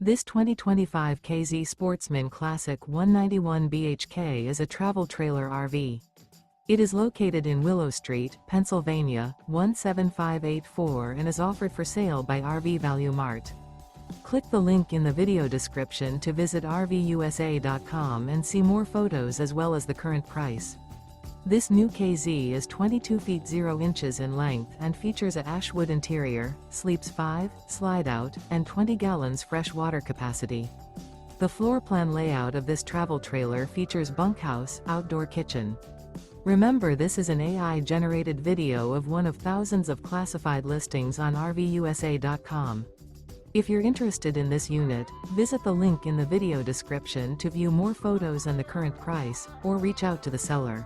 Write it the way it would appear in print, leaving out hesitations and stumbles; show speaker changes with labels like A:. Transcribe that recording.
A: This 2025 K-Z Sportsmen Classic 191 BHK is a travel trailer RV. It is located in Willow Street, Pennsylvania, 17584 and is offered for sale by RV Value Mart. Click the link in the video description to visit RVUSA.com and see more photos as well as the current price. This new K-Z is 22 feet 0 inches in length and features a ASHWOOD interior, sleeps 5, slide-out, and 20 gallons fresh water capacity. The floor plan layout of this travel trailer features bunkhouse, outdoor kitchen. Remember, this is an AI-generated video of one of thousands of classified listings on RVUSA.com. If you're interested in this unit, visit the link in the video description to view more photos and the current price, or reach out to the seller.